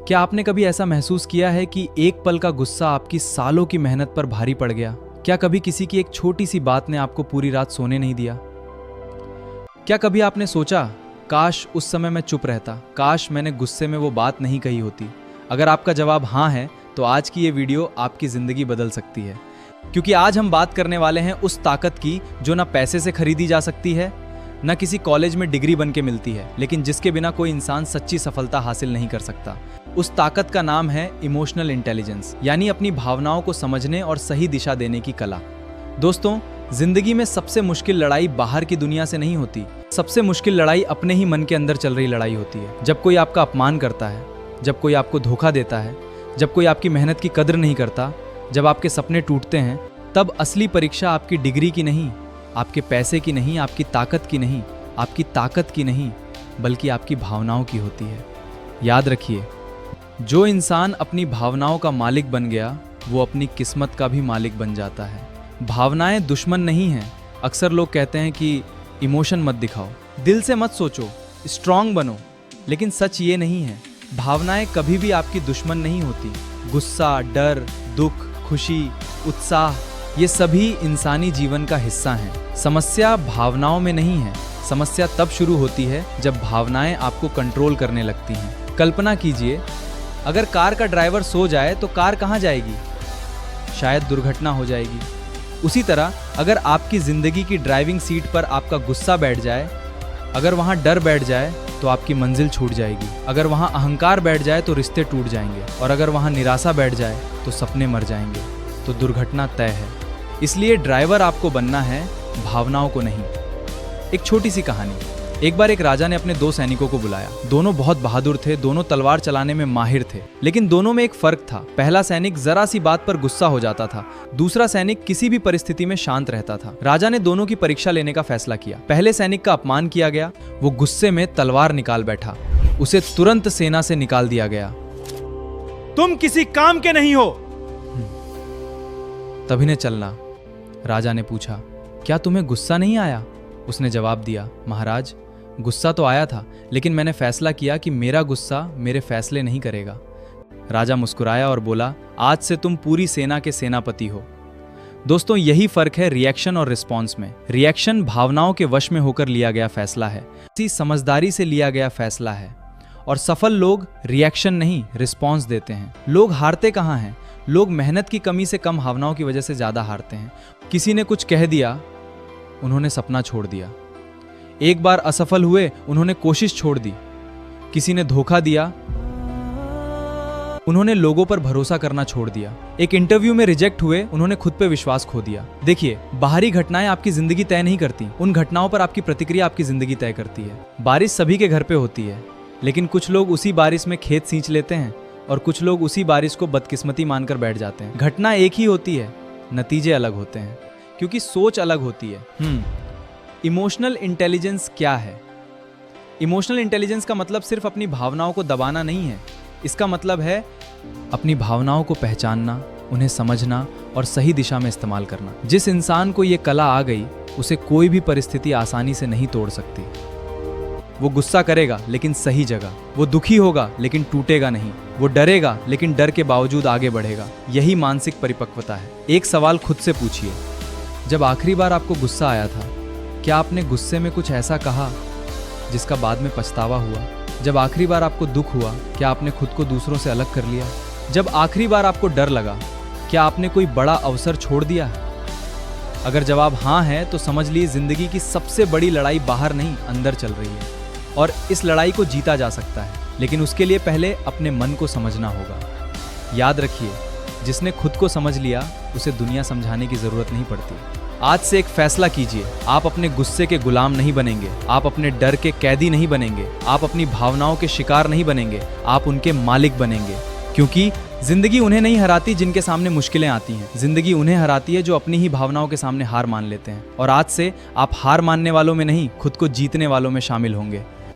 क्या आपने कभी ऐसा महसूस किया है कि एक पल का गुस्सा आपकी सालों की मेहनत पर भारी पड़ गया? क्या कभी किसी की एक छोटी सी बात ने आपको पूरी रात सोने नहीं दिया? क्या कभी आपने सोचा, काश उस समय मैं चुप रहता, काश मैंने गुस्से में वो बात नहीं कही होती? अगर आपका जवाब हाँ है तो आज की ये वीडियो आपकी जिंदगी बदल सकती है, क्योंकि आज हम बात करने वाले हैं उस ताकत की जो ना पैसे से खरीदी जा सकती है, ना किसी कॉलेज में डिग्री बन के मिलती है, लेकिन जिसके बिना कोई इंसान सच्ची सफलता हासिल नहीं कर सकता। उस ताकत का नाम है इमोशनल इंटेलिजेंस, यानी अपनी भावनाओं को समझने और सही दिशा देने की कला। दोस्तों, जिंदगी में सबसे मुश्किल लड़ाई बाहर की दुनिया से नहीं होती, सबसे मुश्किल लड़ाई अपने ही मन के अंदर चल रही लड़ाई होती है। जब कोई आपका अपमान करता है, जब कोई आपको धोखा देता है, जब कोई आपकी मेहनत की कदर नहीं करता, जब आपके सपने टूटते हैं, तब असली परीक्षा आपकी डिग्री की नहीं, आपके पैसे की नहीं, आपकी ताकत की नहीं, आपकी ताकत की नहीं, बल्कि आपकी भावनाओं की होती है। याद रखिए, जो इंसान अपनी भावनाओं का मालिक बन गया, वो अपनी किस्मत का भी मालिक बन जाता है। भावनाएं दुश्मन नहीं हैं। अक्सर लोग कहते हैं कि इमोशन मत दिखाओ, दिल से मत सोचो, स्ट्रांग बनो, लेकिन सच ये नहीं है। भावनाएं कभी भी आपकी दुश्मन नहीं होती। गुस्सा, डर, दुख, खुशी, उत्साह, ये सभी इंसानी जीवन का हिस्सा हैं। समस्या भावनाओं में नहीं है। समस्या तब शुरू होती है जब भावनाएं आपको कंट्रोल करने लगती हैं। कल्पना कीजिए, अगर कार का ड्राइवर सो जाए तो कार कहाँ जाएगी? शायद दुर्घटना हो जाएगी। उसी तरह अगर आपकी जिंदगी की ड्राइविंग सीट पर आपका गुस्सा बैठ जाए, अगर वहाँ डर बैठ जाए तो आपकी मंजिल छूट जाएगी। अगर वहाँ अहंकार बैठ जाए तो रिश्ते टूट जाएंगे, और अगर वहाँ निराशा बैठ जाए तो सपने मर जाएंगे, तो दुर्घटना तय है। इसलिए ड्राइवर आपको बनना है, भावनाओं को नहीं। एक छोटी सी कहानी। एक बार एक राजा ने अपने दो सैनिकों को बुलाया। दोनों बहुत बहादुर थे, दोनों तलवार चलाने में माहिर थे, लेकिन दोनों में एक फर्क था। पहला सैनिक जरा सी बात पर गुस्सा हो जाता था, दूसरा सैनिक किसी भी परिस्थिति में शांत रहता था। राजा ने दोनों की परीक्षा लेने का फैसला किया। पहले सैनिक का अपमान किया गया, वो गुस्से में तलवार निकाल बैठा, उसे तुरंत सेना से निकाल दिया गया। तुम किसी काम के नहीं हो, तभी ने चलना। राजा ने पूछा, क्या तुम्हें गुस्सा नहीं आया? उसने जवाब दिया, महाराज, गुस्सा तो आया था, लेकिन मैंने फैसला किया कि मेरा गुस्सा मेरे फैसले नहीं करेगा। राजा मुस्कुराया और बोला, आज से तुम पूरी सेना के सेनापति हो। दोस्तों, यही फर्क है रिएक्शन और रिस्पॉन्स में। रिएक्शन भावनाओं के वश में होकर लिया गया फैसला है, इसी समझदारी से लिया गया फैसला है। और सफल लोग रिएक्शन नहीं, रिस्पॉन्स देते हैं। लोग हारते कहाँ हैं? लोग मेहनत की कमी से कम भावनाओं की वजह से ज्यादा हारते हैं। किसी ने कुछ कह दिया, उन्होंने सपना छोड़ दिया। एक बार असफल हुए, उन्होंने कोशिश छोड़ दी। किसी ने धोखा दिया, उन्होंने लोगों पर भरोसा करना छोड़ दिया। एक इंटरव्यू में रिजेक्ट हुए, उन्होंने खुद पे विश्वास खो दिया। देखिए, बाहरी घटनाएं आपकी जिंदगी तय नहीं करती, उन घटनाओं पर आपकी प्रतिक्रिया आपकी जिंदगी तय करती है। बारिश सभी के घर पे होती है, लेकिन कुछ लोग उसी बारिश में खेत सींच लेते हैं और कुछ लोग उसी बारिश को बदकिस्मती मानकर बैठ जाते हैं। घटना एक ही होती है, नतीजे अलग होते हैं, क्योंकि सोच अलग होती है। इमोशनल इंटेलिजेंस क्या है? इमोशनल इंटेलिजेंस का मतलब सिर्फ अपनी भावनाओं को दबाना नहीं है। इसका मतलब है अपनी भावनाओं को पहचानना, उन्हें समझना और सही दिशा में इस्तेमाल करना। जिस इंसान को ये कला आ गई, उसे कोई भी परिस्थिति आसानी से नहीं तोड़ सकती। वो गुस्सा करेगा लेकिन सही जगह, वो दुखी होगा लेकिन टूटेगा नहीं, वो डरेगा लेकिन डर के बावजूद आगे बढ़ेगा। यही मानसिक परिपक्वता है। एक सवाल खुद से पूछिए, जब आखिरी बार आपको गुस्सा आया था, क्या आपने गुस्से में कुछ ऐसा कहा जिसका बाद में पछतावा हुआ? जब आखिरी बार आपको दुख हुआ, क्या आपने खुद को दूसरों से अलग कर लिया? जब आखिरी बार आपको डर लगा, क्या आपने कोई बड़ा अवसर छोड़ दिया? अगर जवाब हाँ है तो समझ लीजिए जिंदगी की सबसे बड़ी लड़ाई बाहर नहीं, अंदर चल रही है, और इस लड़ाई को जीता जा सकता है, लेकिन उसके लिए पहले अपने मन को समझना होगा। याद रखिए, जिसने खुद को समझ लिया, उसे दुनिया समझाने की जरूरत नहीं पड़ती। आज से एक फैसला कीजिए, आप अपने गुस्से के गुलाम नहीं बनेंगे, आप अपने डर के कैदी नहीं बनेंगे, आप अपनी भावनाओं के शिकार नहीं बनेंगे, आप उनके मालिक बनेंगे। क्योंकि जिंदगी उन्हें नहीं हराती जिनके सामने मुश्किलें आती हैं, जिंदगी उन्हें हराती है जो अपनी ही भावनाओं के सामने हार मान लेते हैं। और आज से आप हार मानने वालों में नहीं, खुद को जीतने वालों में शामिल होंगे।